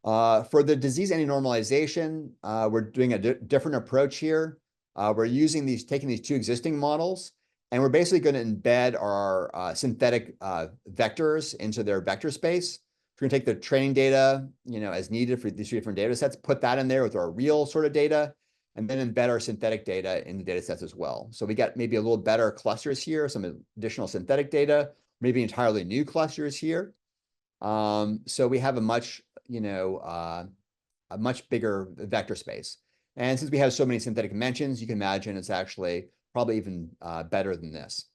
For the disease anti-normalization, we're doing a different approach here. We're taking these 2 existing models, and we're basically going to embed our synthetic vectors into their vector space. We're going to take the training data, as needed for these 3 different data sets, put that in there with our real sort of data, and then embed our synthetic data in the data sets as well. So we got maybe a little better clusters here, some additional synthetic data, maybe entirely new clusters here. So we have a much bigger vector space. And since we have so many synthetic mentions, you can imagine it's actually probably even better than this.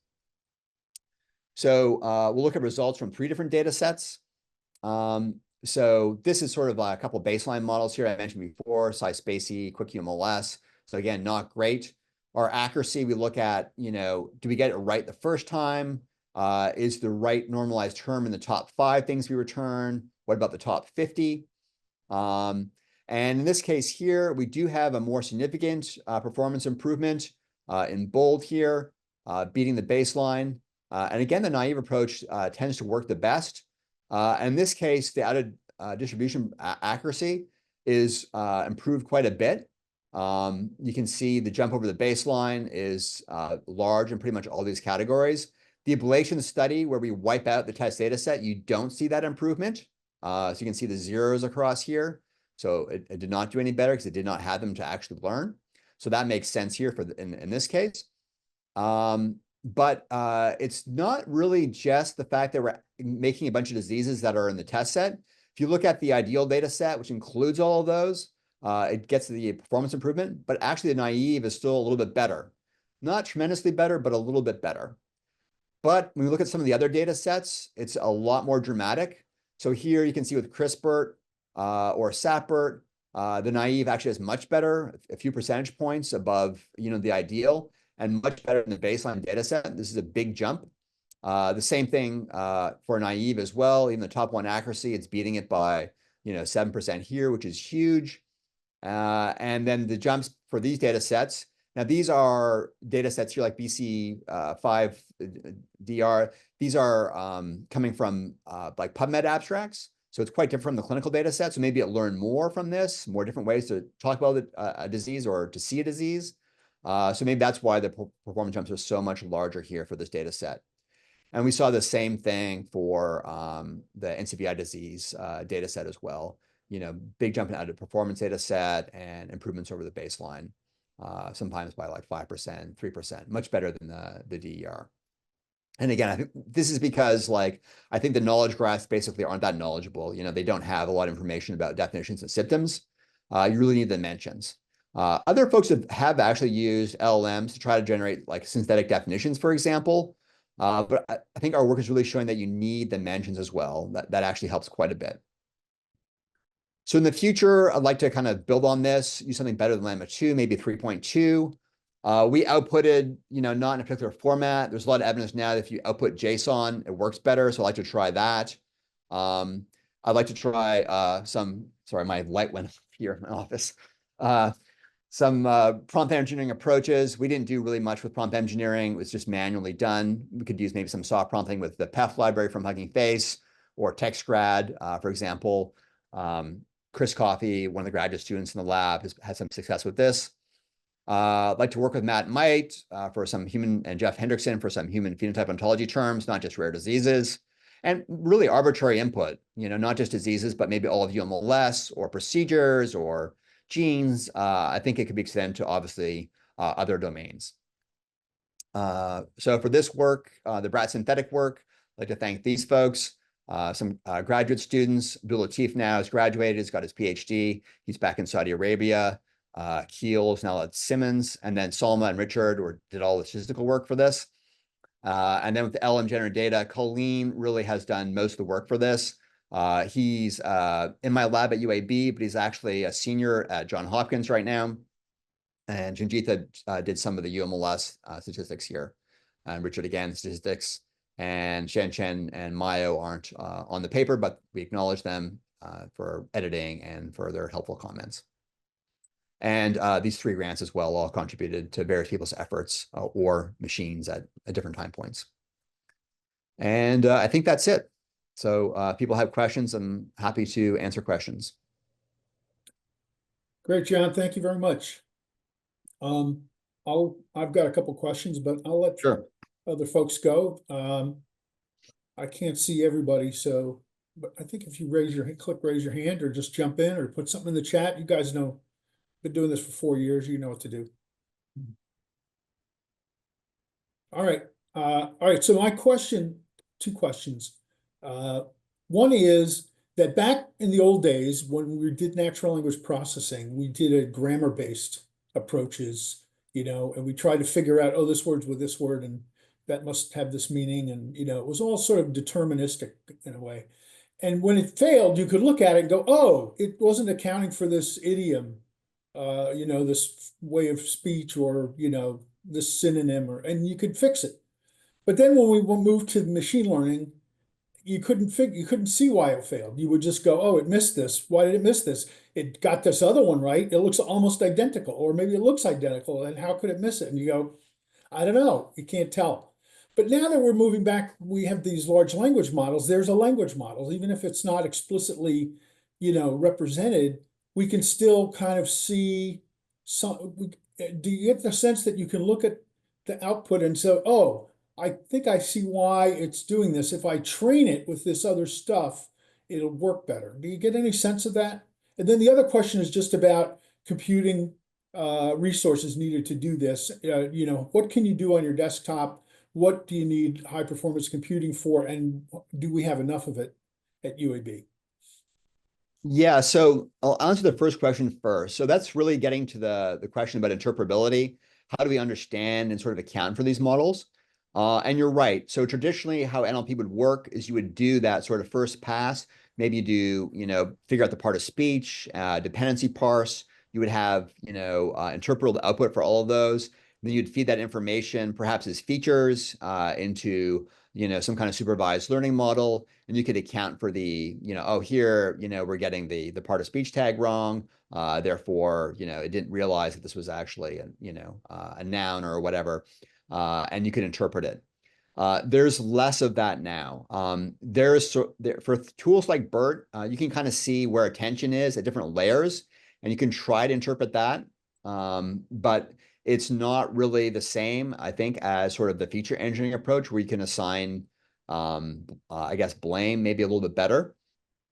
So we'll look at results from 3 different data sets. So this is sort of a couple baseline models here I mentioned before, Cy-Spacey, QuickUMLS. So again, not great. Our accuracy, we look at, do we get it right the first time? Is the right normalized term in the top 5 things we return? What about the top 50? And in this case here, we do have a more significant performance improvement in bold here, beating the baseline. And again, the naive approach tends to work the best. In this case, the added distribution accuracy is improved quite a bit. You can see the jump over the baseline is large in pretty much all these categories. The ablation study, where we wipe out the test data set, you don't see that improvement. So you can see the zeros across here. So it did not do any better because it did not have them to actually learn. So that makes sense here for in this case. But it's not really just the fact that we're making a bunch of diseases that are in the test set. If you look at the ideal data set, which includes all of those, it gets the performance improvement, but actually the naive is still a little bit better. Not tremendously better, but a little bit better. But when we look at some of the other data sets, it's a lot more dramatic. So here you can see with CRISPR or SAPBERT, the naive actually is much better, a few percentage points above, the ideal, and much better than the baseline data set. This is a big jump. The same thing for naive as well. Even the top one accuracy, it's beating it by 7% here, which is huge. And then the jumps for these data sets. Now, these are data sets here like BC5DR. These are coming from like PubMed abstracts. So it's quite different from the clinical data set. So maybe it learned more from this, more different ways to talk about a disease or to see a disease. So maybe that's why the performance jumps are so much larger here for this data set. And we saw the same thing for the NCBI disease data set as well. Big jump in added performance data set and improvements over the baseline, sometimes by like 5%, 3%, much better than the DER. And again, I think this is because I think the knowledge graphs basically aren't that knowledgeable. They don't have a lot of information about definitions and symptoms. You really need the dimensions. Other folks have actually used LLMs to try to generate like synthetic definitions, for example. But I think our work is really showing that you need the dimensions as well. That actually helps quite a bit. So in the future, I'd like to kind of build on this, use something better than Llama 2, maybe 3.2. We outputted, not in a particular format. There's a lot of evidence now that if you output JSON, it works better. So I'd like to try that. I'd like to try sorry, my light went off here in my office. Some prompt engineering approaches. We didn't do really much with prompt engineering. It was just manually done. We could use maybe some soft prompting with the PEF library from Hugging Face or TextGrad, for example. Chris Coffey, one of the graduate students in the lab, has had some success with this. I'd like to work with Matt Might for some human, and Jeff Hendrickson for some human phenotype ontology terms, not just rare diseases, and really arbitrary input, not just diseases, but maybe all of UMLS or procedures or genes. I think it could be extended to obviously other domains. So for this work, the Brat synthetic work, I'd like to thank these folks. Some graduate students. Abdul Latif now has graduated, he's got his PhD. He's back in Saudi Arabia. Keel is now at Simmons. And then Salma and Richard did all the statistical work for this. And then with the LLM-generated data, Colleen really has done most of the work for this. He's in my lab at UAB, but he's actually a senior at Johns Hopkins right now. And Janjitha did some of the UMLS statistics here. And Richard, again, statistics. And Shen Chen and Mayo aren't on the paper, but we acknowledge them for editing and for their helpful comments. And these 3 grants as well all contributed to various people's efforts or machines at different time points. And I think that's it. So if people have questions, I'm happy to answer questions. Great, John. Thank you very much. I've got a couple questions, but I'll let other folks go. I can't see everybody, so but I think if you raise your hand or just jump in or put something in the chat, you guys know, been doing this for 4 years, you know what to do. All right. So my question, 2 questions. One is that back in the old days when we did natural language processing, we did a grammar-based approaches, and we tried to figure out, oh, this word's with this word, and that must have this meaning. And, it was all sort of deterministic in a way. And when it failed, you could look at it and go, oh, it wasn't accounting for this idiom, this way of speech or, this synonym, and you could fix it. But then when we moved to machine learning, you couldn't see why it failed. You would just go, oh, it missed this. Why did it miss this? It got this other one right. It looks almost identical, or maybe it looks identical. And how could it miss it? And you go, I don't know. You can't tell. But now that we're moving back, we have these large language models. There's a language model, even if it's not explicitly, represented, we can still kind of see some. Do you get the sense that you can look at the output and say, oh, I think I see why it's doing this. If I train it with this other stuff, it'll work better. Do you get any sense of that? And then the other question is just about computing resources needed to do this. What can you do on your desktop? What do you need high performance computing for? And do we have enough of it at UAB? Yeah, so I'll answer the first question first. So that's really getting to the question about interpretability. How do we understand and sort of account for these models? And you're right. So traditionally, how NLP would work is you would do that sort of first pass. Maybe you do, figure out the part of speech, dependency parse. You would have, interpretable output for all of those. Then you'd feed that information, perhaps as features, into some kind of supervised learning model, and you could account for the, oh, here, we're getting the part of speech tag wrong. Therefore, it didn't realize that this was actually a noun or whatever, and you could interpret it. There's less of that now. For tools like BERT, you can kind of see where attention is at different layers, and you can try to interpret that. But it's not really the same, I think, as sort of the feature engineering approach where you can assign, I guess, blame maybe a little bit better.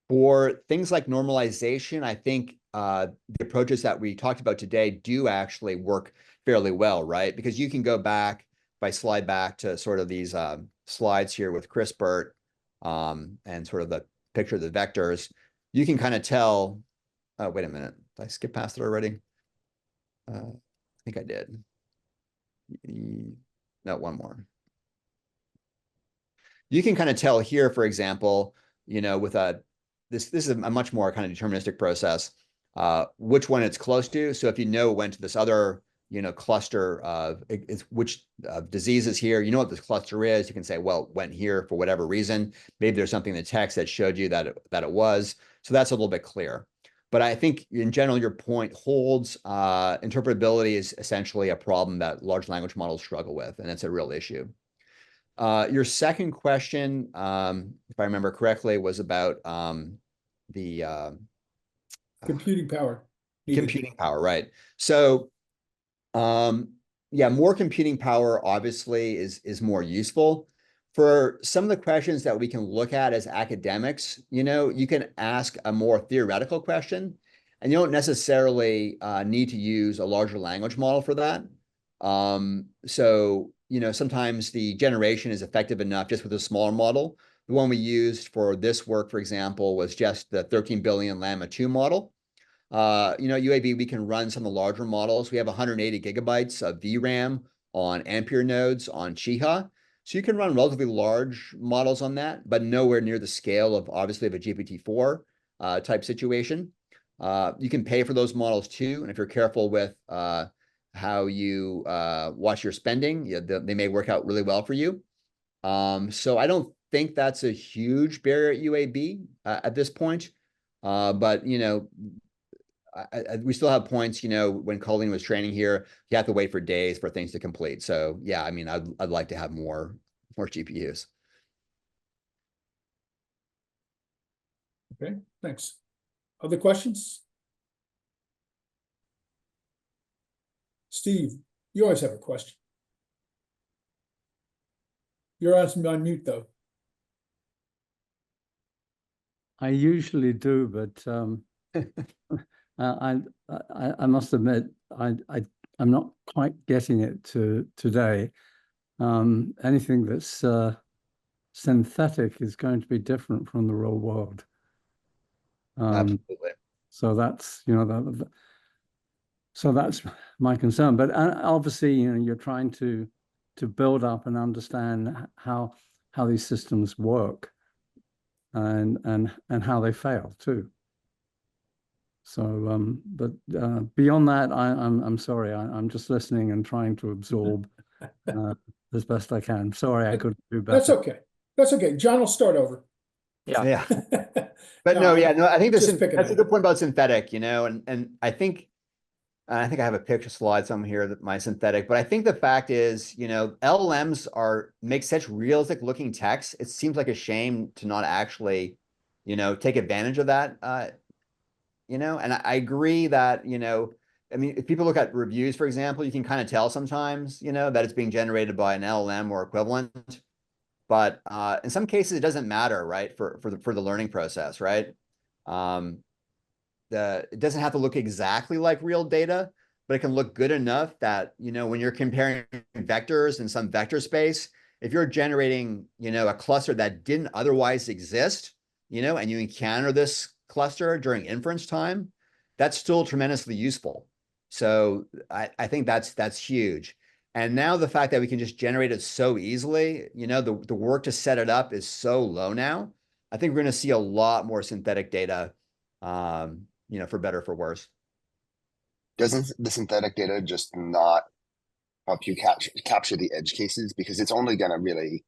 For things like normalization, I think the approaches that we talked about today do actually work fairly well, right? Because you can go back, if I slide back to sort of these slides here with Chris Burt and sort of the picture of the vectors, you can kind of tell, oh, wait a minute, did I skip past it already? I think I did. No, one more. You can kind of tell here, for example, with this is a much more kind of deterministic process, which one it's close to. So if it went to this other, cluster of which diseases here, what this cluster is, you can say, well, it went here for whatever reason. Maybe there's something in the text that showed you that it was. So that's a little bit clear. But I think in general, your point holds. Interpretability is essentially a problem that large language models struggle with, and it's a real issue. Your second question, if I remember correctly, was about the Computing power. computing power, right? So, yeah, more computing power obviously is more useful. For some of the questions that we can look at as academics, you can ask a more theoretical question, and you don't necessarily need to use a larger language model for that. So, sometimes the generation is effective enough just with a smaller model. The one we used for this work, for example, was just the 13 billion Llama 2 model. UAB, we can run some of the larger models. We have 180 gigabytes of VRAM on Ampere nodes on Chiha. So you can run relatively large models on that, but nowhere near the scale of, obviously, of a GPT-4 type situation. You can pay for those models too. And if you're careful with how you watch your spending, they may work out really well for you. So I don't think that's a huge barrier at UAB at this point. But, we still have points, when Colleen was training here, you have to wait for days for things to complete. So yeah, I mean, I'd like to have more GPUs. Okay, thanks. Other questions? Steve, you always have a question. You're on mute though. I usually do, but I must admit I'm not quite getting it today. Anything that's synthetic is going to be different from the real world. Absolutely. So that's so that's my concern. But obviously, you're trying to build up and understand how these systems work and how they fail too. So, but beyond that, I'm sorry. I'm just listening and trying to absorb as best I can. Sorry, I couldn't do better. That's okay. That's okay. John will start over. Yeah. But no, I think that's a good point about synthetic, and I think And I think I have a picture slide somewhere here that my synthetic, but I think the fact is, LLMs make such realistic looking text. It seems like a shame to not actually, take advantage of that, and I agree that, I mean, if people look at reviews, for example, you can kind of tell sometimes, that it's being generated by an LLM or equivalent. But in some cases, it doesn't matter, right? For the learning process, right? It doesn't have to look exactly like real data, but it can look good enough that, when you're comparing vectors in some vector space, if you're generating, a cluster that didn't otherwise exist, and you encounter this cluster during inference time, that's still tremendously useful. So I think that's huge. And now the fact that we can just generate it so easily, the work to set it up is so low now. I think we're going to see a lot more synthetic data, for better or for worse. Doesn't the synthetic data just not help you capture the edge cases? Because it's only going to really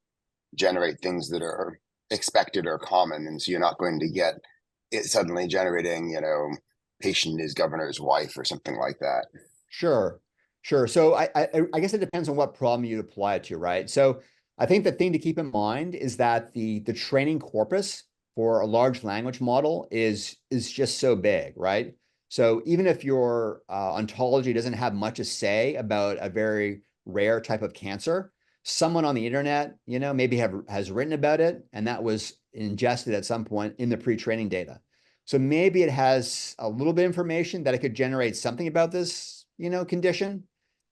generate things that are expected or common. And so you're not going to get it suddenly generating, patient is governor's wife or something like that. Sure. So I guess it depends on what problem you apply it to, right? So I think the thing to keep in mind is that the training corpus for a large language model is just so big, right? So even if your ontology doesn't have much to say about a very rare type of cancer, someone on the internet, maybe has written about it, and that was ingested at some point in the pre-training data. So maybe it has a little bit of information that it could generate something about this, condition.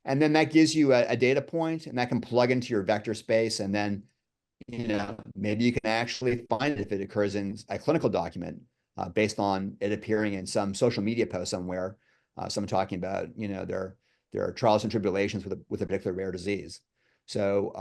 And then that gives you a data point, and that can plug into your vector space. And then, maybe you can actually find it if it occurs in a clinical document based on it appearing in some social media post somewhere, someone talking about, their trials and tribulations with a particular rare disease. So,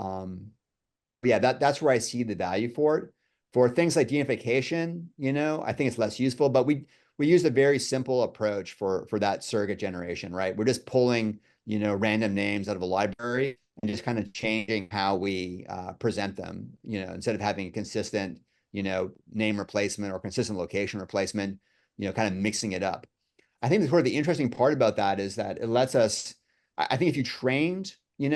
yeah, that's where I see the value for it. For things like deunification, I think it's less useful, but we use a very simple approach for that surrogate generation, right? We're just pulling, random names out of a library and just kind of changing how we present them, instead of having a consistent, name replacement or consistent location replacement, kind of mixing it up. I think sort of the interesting part about that is that it lets us, I think if you trained, we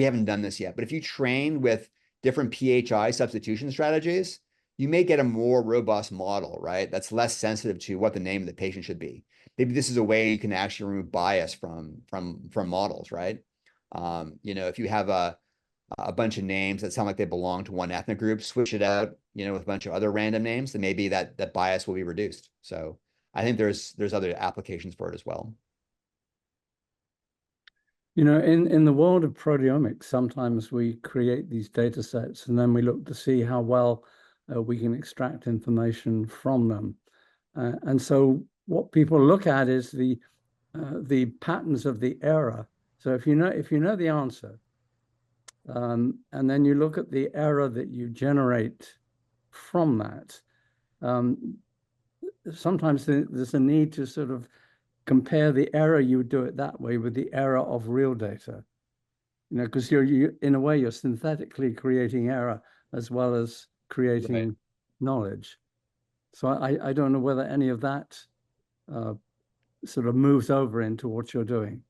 haven't done this yet, but if you train with different PHI substitution strategies, you may get a more robust model, right? That's less sensitive to what the name of the patient should be. Maybe this is a way you can actually remove bias from models, right? If you have a bunch of names that sound like they belong to one ethnic group, switch it out, with a bunch of other random names, then maybe that bias will be reduced. So I think there's other applications for it as well. In the world of proteomics, sometimes we create these data sets and then we look to see how well we can extract information from them. And so what people look at is the patterns of the error. So if you know the answer, and then you look at the error that you generate from that, sometimes there's a need to sort of compare the error you do it that way with the error of real data, because you in a way you're synthetically creating error as well as creating knowledge. So I don't know whether any of that sort of moves over into what you're doing.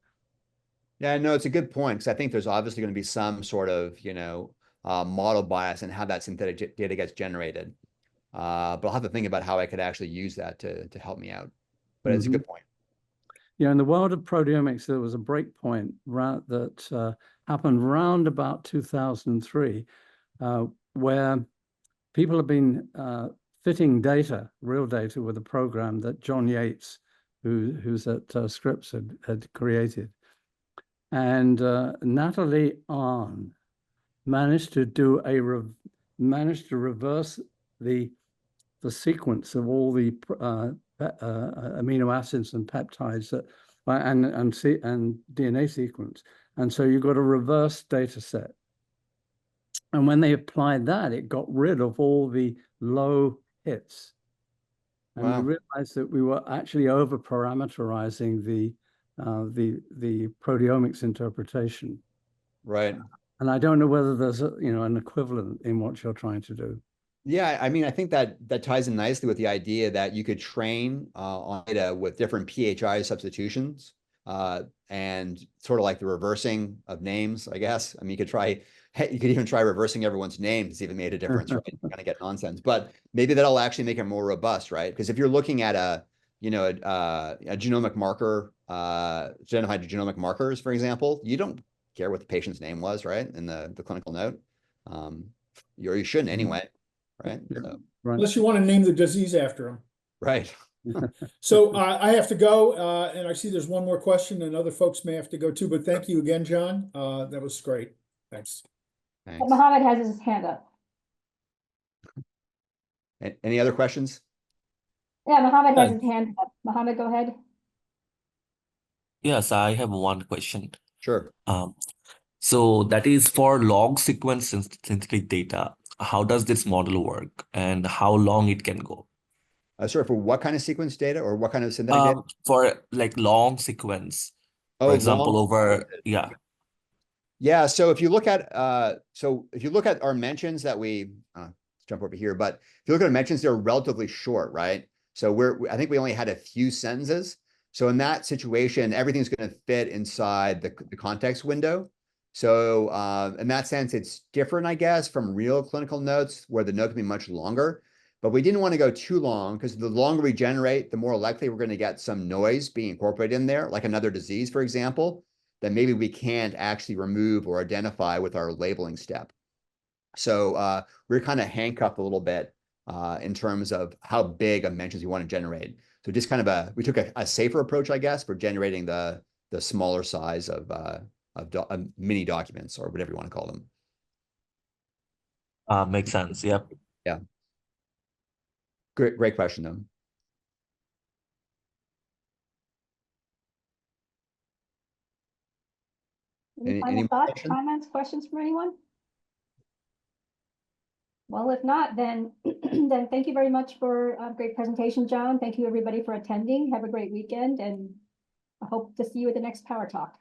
Yeah, no, it's a good point, because I think there's obviously going to be some sort of, model bias in how that synthetic data gets generated. But I'll have to think about how I could actually use that to help me out. But it's a good point. Yeah, in the world of proteomics, there was a break point that happened round about 2003, where people have been fitting data, real data, with a program that John Yates, who's at Scripps, had created. And Natalie Arnn managed to reverse the sequence of all the amino acids and peptides and DNA sequence. And so you got a reverse data set. And when they applied that, it got rid of all the low hits. And we realized that we were actually over parameterizing the proteomics interpretation. Right. And I don't know whether there's an equivalent in what you're trying to do. Yeah, I mean, I think that ties in nicely with the idea that you could train on data with different PHI substitutions and sort of like the reversing of names, I guess. I mean, you could even try reversing everyone's name to see if it made a difference, right? You're gonna get nonsense, but maybe that'll actually make it more robust, right? Because if you're looking at a genomic marker, identified genomic markers, for example, you don't care what the patient's name was, right? In the clinical note. You shouldn't anyway, right? Yeah. So, Right. Unless you want to name the disease after him. right. So I have to go, and I see there's one more question, and other folks may have to go too, but thank you again, John. That was great. Thanks. Thanks. Mohammed has his hand up. Any other questions? Yeah, Mohammed has his hand up. Mohammed, go ahead. Yes, I have one question. Sure. So that is for log sequence synthetic data. How does this model work and how long it can go? Sorry, for what kind of sequence data or what kind of synthetic data? For like long sequence, Oh, for example, long- over, yeah. Yeah, so if you look at our mentions that we let's jump over here, but if you look at our mentions, they're relatively short, right? So I think we only had a few sentences. So in that situation, everything's going to fit inside the context window. So in that sense, it's different, I guess, from real clinical notes where the note can be much longer. But we didn't want to go too long because the longer we generate, the more likely we're going to get some noise being incorporated in there, like another disease, for example, that maybe we can't actually remove or identify with our labeling step. So we're kind of handcuffed a little bit in terms of how big of mentions we want to generate. So just kind of we took a safer approach, I guess, for generating the smaller size of mini documents or whatever you want to call them. Makes sense. Yep. Yeah. Great question, though. Any final more thoughts, questions? comments, questions from anyone? Well, if not, then then thank you very much for a great presentation, John. Thank you, everybody, for attending. Have a great weekend, and I hope to see you at the next Power Talk.